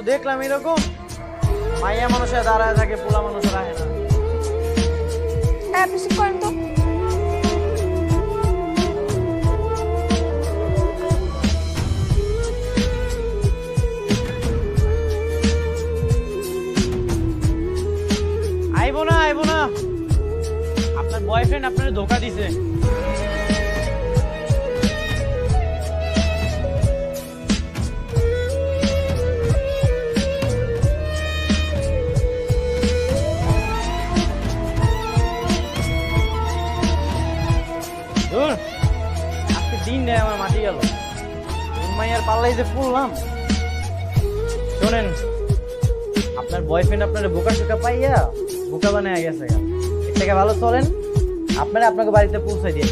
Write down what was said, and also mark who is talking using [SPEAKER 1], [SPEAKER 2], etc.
[SPEAKER 1] দেখলাম এরকম মাইয়া মানুষের দাঁড়ায় থাকে, পোলা মানুষের আহে না।
[SPEAKER 2] হ্যাঁ বেশি করেন তো।
[SPEAKER 1] আইবো না আইবো না, আপনার বয়ফ্রেন্ড আপনার ধোকা দিছে। আজকে দিন নেই আমার মাটি গেল, মাইয়ার পাল্লাই যে পড়লাম। শোনেন, আপনার বয়ফ্রেন্ড আপনার বোকা টোকা পাইয়া বোকা বানায় গেছে, এর থেকে ভালো চলেন আপনারা আপনাকে বাড়িতে পৌঁছে দিয়ে।